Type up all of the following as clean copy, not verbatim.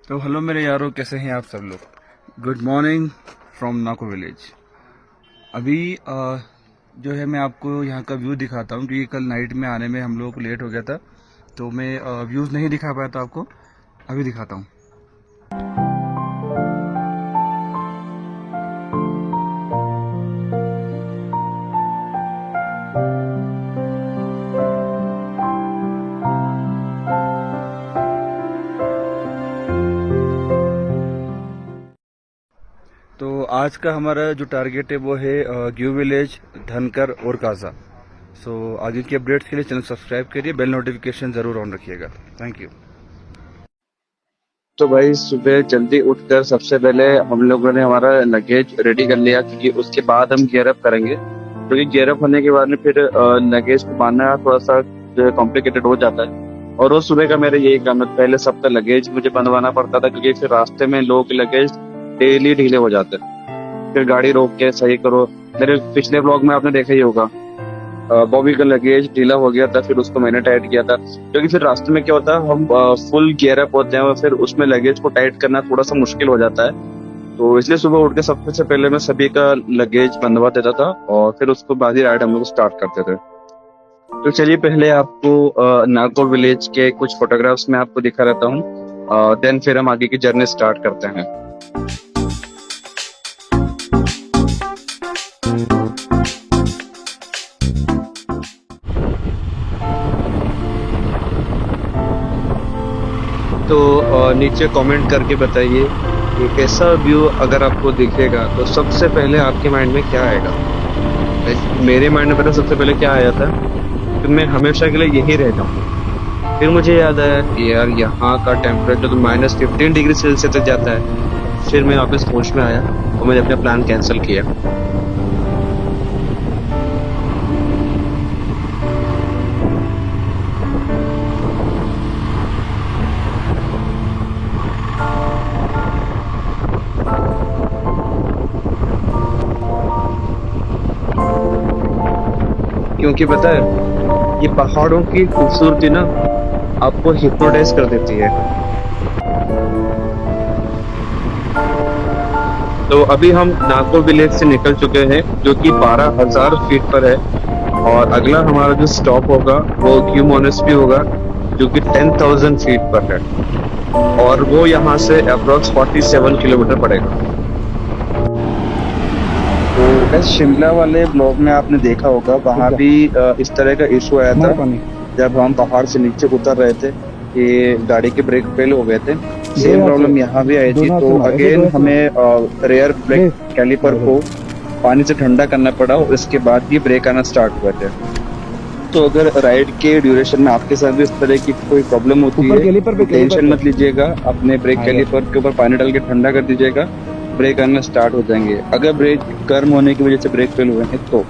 तो हेलो मेरे यारों, कैसे हैं आप सब लोग। Good morning from Nako village. अभी जो है मैं आपको यहाँ का व्यू दिखाता हूँ, क्योंकि कल नाइट में आने में हम लोगों को लेट हो गया था, तो मैं व्यूज़ नहीं दिखा पाया था आपको। अभी दिखाता हूँ। तो आज का हमारा जो टारगेट है वो है ग्यू विलेज, धनकर और काजा। सो आगे की अपडेट्स के लिए चैनल सब्सक्राइब करिए, बेल नोटिफिकेशन ज़रूर ऑन रखिएगा। Thank you. तो भाई सुबह जल्दी उठकर सबसे पहले हम लोगों ने हमारा लगेज रेडी कर लिया, क्योंकि उसके बाद हम गियर अप करेंगे। क्योंकि गियर अप होने के बाद में फिर लगेज को बांधना थोड़ा सा कॉम्प्लिकेटेड हो जाता है। और रोज सुबह का मेरा यही काम है, पहले सबका लगेज मुझे बंधवाना पड़ता था, क्योंकि फिर रास्ते में लोगों के लगेज डेली ढीले हो जाते हैं। फिर गाड़ी रोक के सही करो। मेरे पिछले ब्लॉग में आपने देखा ही होगा, बॉबी का लगेज ढीला हो गया था, फिर उसको मैंने टाइट किया था। क्योंकि फिर रास्ते में क्या होता है, हम फुल गियर अप होते हैं और फिर उसमें लगेज को टाइट करना थोड़ा सा मुश्किल हो जाता है। तो इसलिए सुबह उठ के सबसे पहले मैं सभी का लगेज बंधवा देता था और फिर उसको बाद ही राइड हम लोग स्टार्ट करते थे। तो चलिए पहले आपको नागौर विलेज के कुछ फोटोग्राफ्स में आपको दिखा रहता हूँ, देन फिर हम आगे की जर्नी स्टार्ट करते हैं। तो नीचे कमेंट करके बताइए कि कैसा व्यू अगर आपको दिखेगा तो सबसे पहले आपके माइंड में क्या आएगा। मेरे माइंड में पता सबसे पहले क्या आया था कि मैं हमेशा के लिए यही रह जाऊँ। फिर मुझे याद आया कि यार यहाँ का टेम्परेचर तो -15 डिग्री सेल्सियस तक जाता है। फिर मैं वापस होश में आया और मैंने अपना प्लान कैंसिल किया। क्योंकि पता है, ये पहाड़ों की खूबसूरती ना आपको हिप्नोटाइज कर देती है। तो अभी हम नाको विलेज से निकल चुके हैं, जो कि 12,000 फीट पर है। और अगला हमारा जो स्टॉप होगा वो ग्यू मोनेस्ट्री होगा, जो कि 10,000 फीट पर है, और वो यहाँ से अप्रोक्स 47 किलोमीटर पड़ेगा। तो शिमला वाले ब्लॉग में आपने देखा होगा, वहाँ भी इस तरह का इशू आया था जब हम पहाड़ से नीचे उतर रहे थे कि गाड़ी के ब्रेक फेल हो गए थे। सेम प्रॉब्लम यहाँ भी आई थी। तो अगेन हमें रेयर ब्रेक कैलिपर को पानी से ठंडा करना पड़ा और इसके बाद ही ब्रेक आना स्टार्ट हुए थे। तो अगर राइड के ड्यूरेशन में आपके साथ भी इस तरह की कोई प्रॉब्लम होती है, टेंशन मत लीजिएगा, अपने ब्रेक कैलिपर के ऊपर पानी डाल के ठंडा कर दीजिएगा, ब्रेक आना स्टार्ट हो जाएंगे। अगर ब्रेक गर्म होने की वजह से ब्रेक फेल हुए हैं तो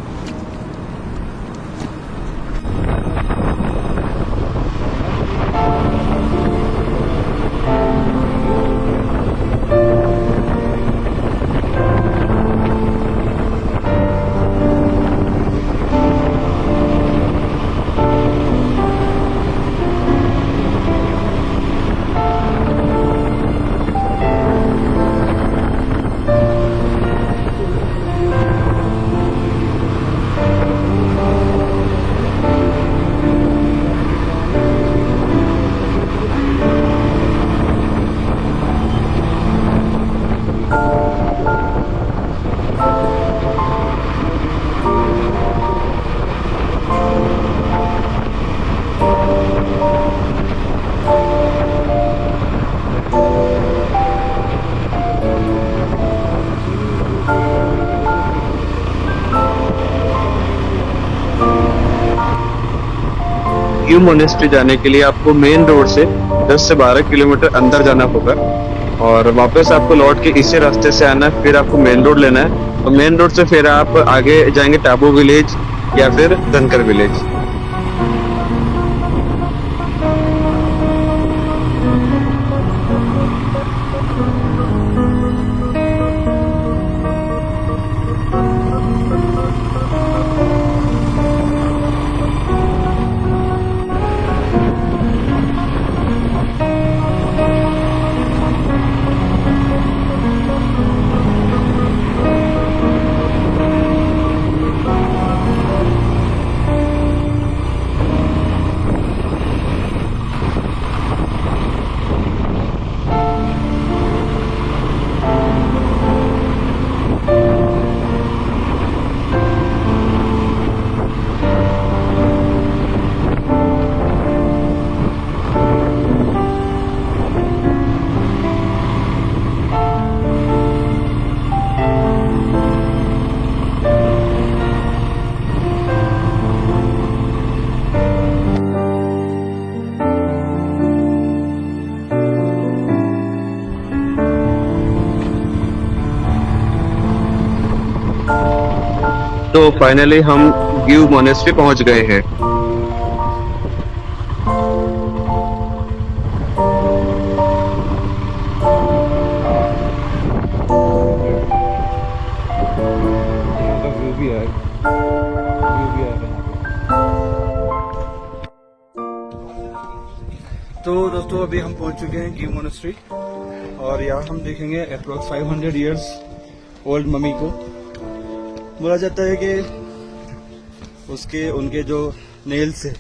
ग्यू मोनेस्ट्री जाने के लिए आपको मेन रोड से 10 से 12 किलोमीटर अंदर जाना होगा और वापस आपको लौट के इसी रास्ते से आना है। फिर आपको मेन रोड लेना है और मेन रोड से फिर आप आगे जाएंगे टाबू विलेज या फिर धनकर विलेज। तो फाइनली हम गिव मोनेस्ट्री पहुंच गए हैं। यहाँ का व्यू भी है, व्यू भी आएगा यहाँ पे। तो दोस्तों अभी हम पहुंच चुके हैं गिव मोनेस्ट्री और यहाँ हम देखेंगे अप्रोक्स 500 इयर्स ओल्ड मम्मी को। बोला जाता है कि उसके उनके जो नेल्स है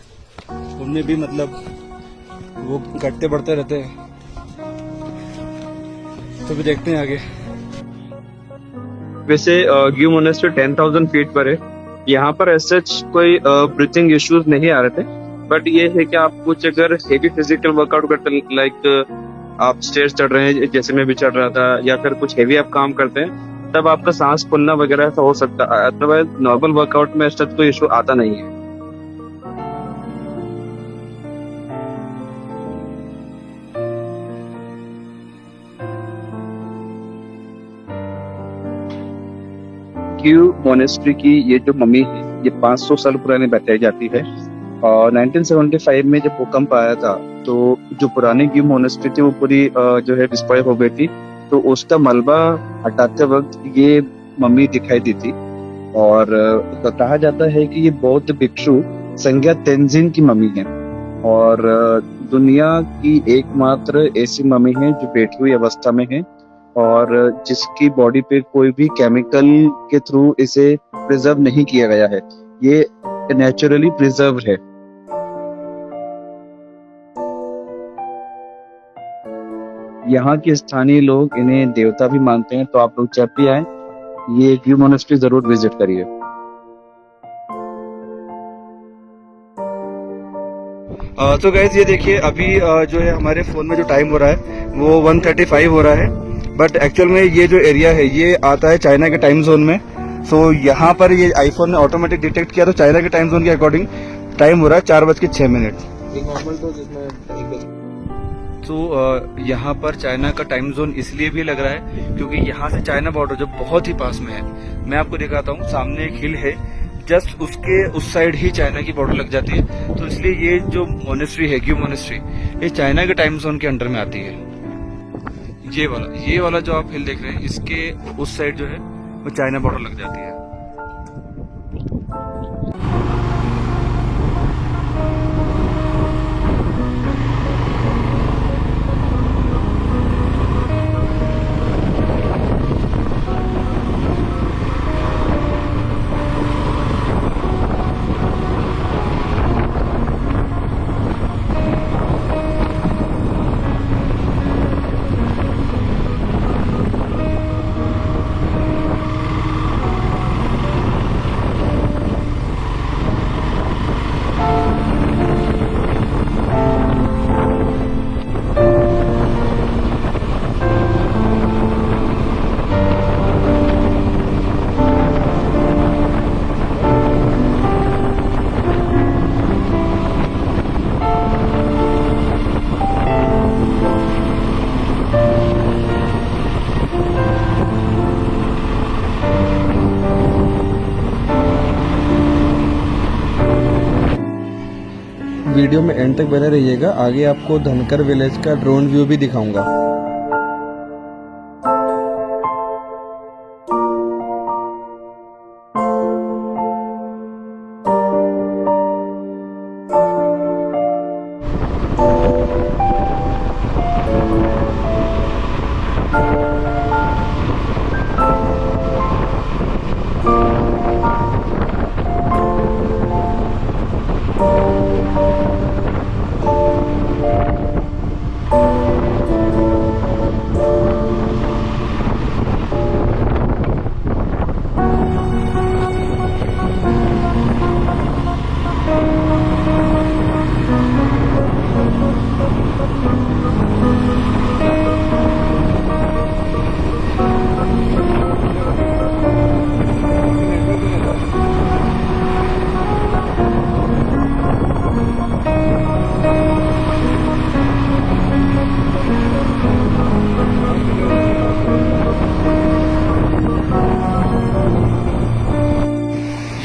उनमें भी मतलब वो घटते बढ़ते रहते हैं। तो भी देखते हैं आगे। वैसे गिव मोनेस्ट्री 10,000 फीट पर है। यहाँ पर ऐसे कोई ब्रीथिंग इश्यूज नहीं आ रहे थे, बट ये है कि आप कुछ अगर हेवी फिजिकल वर्कआउट करते, लाइक आप स्टेयर्स चढ़ रहे हैं जैसे मैं भी चढ़ रहा था, या फिर कुछ हेवी आप काम करते हैं, तब आपका सांस फूलना वगैरह ऐसा हो सकता है। अदरवाइज नॉर्मल वर्कआउट में ऐसा कोई इशू आता नहीं है। गिव मोनेस्ट्री की ये जो मम्मी है ये 500 साल पुरानी बताई जाती है। और 1975 में जब भूकंप आया था तो जो पुरानी गिव मोनेस्ट्री थी वो पूरी जो है डिस्ट्रॉय हो गई थी। तो उसका मलबा हटाते वक्त ये मम्मी दिखाई दी थी। और कहा जाता है कि ये बौद्ध भिक्षु संज्ञा तेंजिन की मम्मी है और दुनिया की एकमात्र ऐसी मम्मी है जो बैठी हुई अवस्था में है और जिसकी बॉडी पे कोई भी केमिकल के थ्रू इसे प्रिजर्व नहीं किया गया है। ये नेचुरली प्रिजर्व है। यहाँ के स्थानीय लोग इन्हें देवता भी मानते हैं। तो आप लोग जब भी आए ये गिव मोनेस्ट्री जरूर विजिट करिए। तो गाइस ये देखिए अभी जो है हमारे फोन में जो टाइम हो रहा है वो 1:35 हो रहा है। बट एक्चुअल में ये जो एरिया है ये आता है चाइना के टाइम जोन में। सो यहाँ पर ये आईफोन ने ऑटोमेटिक डिटेक्ट किया तो चाइना के टाइम जोन के अकॉर्डिंग टाइम हो रहा है 4:06। तो यहाँ पर चाइना का टाइम जोन इसलिए भी लग रहा है क्योंकि यहाँ से चाइना बॉर्डर जो बहुत ही पास में है। मैं आपको दिखाता हूँ, सामने एक हिल है, जस्ट उसके उस साइड ही चाइना की बॉर्डर लग जाती है। तो इसलिए ये जो मोनेस्ट्री है गिव मोनेस्ट्री ये चाइना के टाइम जोन के अंडर में आती है। ये वाला जो आप हिल देख रहे हैं इसके उस साइड जो है वो चाइना बॉर्डर लग जाती है। वीडियो में एंड तक बने रहिएगा। आगे आपको धनकर विलेज का ड्रोन व्यू भी दिखाऊंगा।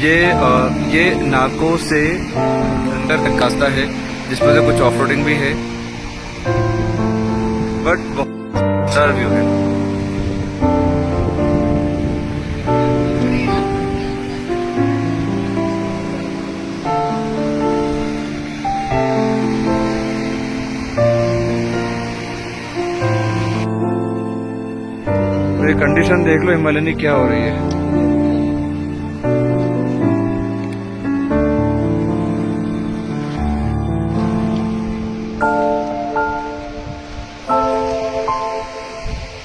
ये नाको से अंदर तक रास्ता है जिसमें से कुछ ऑफ रोडिंग भी है, बट बहुत अच्छा व्यू है। और ये कंडीशन देख लो हिमालयनी क्या हो रही है।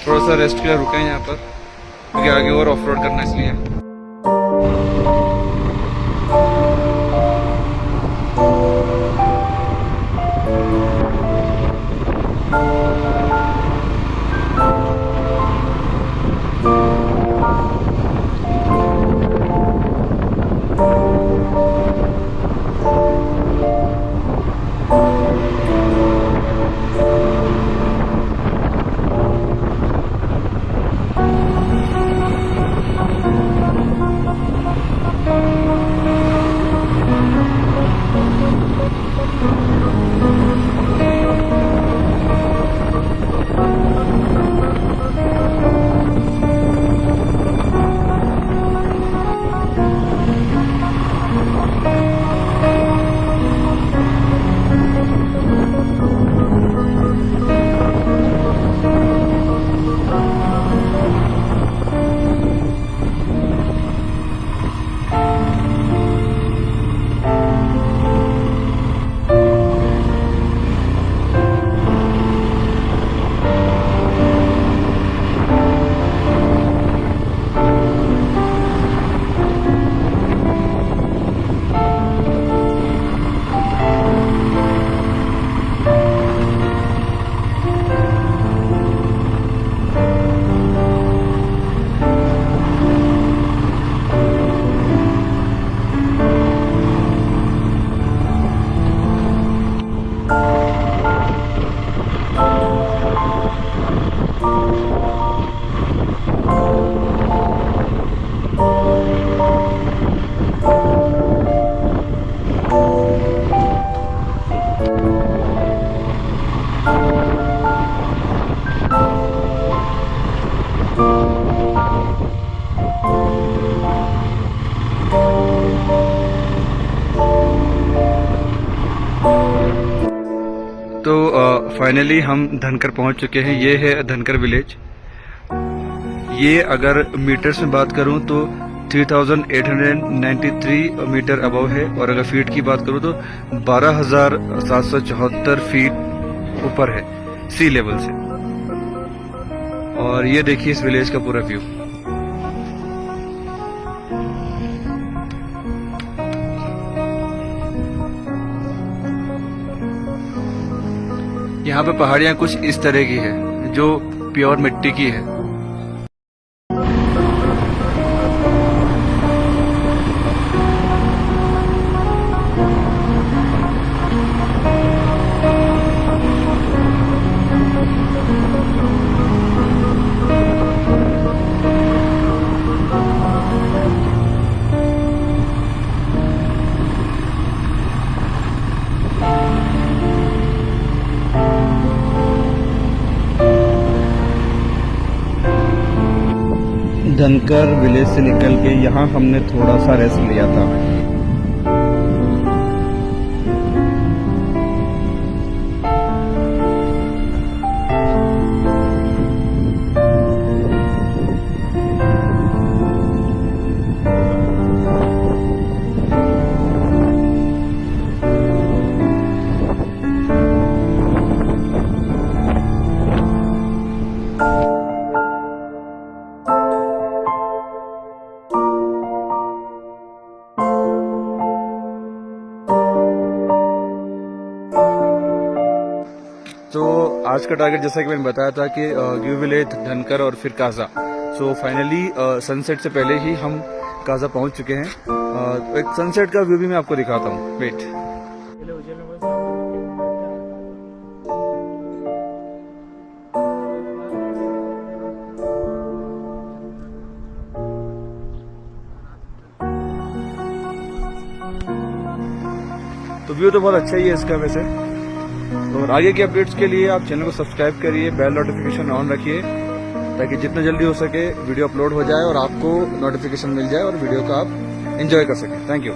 थोड़ा सा रेस्ट के लिए रुके हैं यहाँ पर क्योंकि आगे और ऑफ रोड करना इसलिए। तो फाइनली हम धनकर पहुंच चुके हैं। ये है धनकर विलेज। ये अगर मीटर्स में बात करूं तो 3893 मीटर अबव है, और अगर फीट की बात करूं तो 12,774 फीट ऊपर है सी लेवल से। और ये देखिए इस विलेज का पूरा व्यू। यहाँ पे पहाड़ियाँ कुछ इस तरह की है जो प्योर मिट्टी की है। धनकर विलेज से निकल के यहाँ हमने थोड़ा सा रेस्ट लिया था। तो आज का टारगेट जैसा कि मैंने बताया था कि गिव विलेज, धनकर और फिर काजा। सो फाइनली सनसेट से पहले ही हम काजा पहुंच चुके हैं। एक सनसेट का व्यू भी मैं आपको दिखाता हूँ। वेट। व्यू तो बहुत अच्छा ही है इसका वैसे। और आगे की अपडेट्स के लिए आप चैनल को सब्सक्राइब करिए, बेल नोटिफिकेशन ऑन रखिए, ताकि जितना जल्दी हो सके वीडियो अपलोड हो जाए और आपको नोटिफिकेशन मिल जाए और वीडियो को आप एंजॉय कर सकें। Thank you.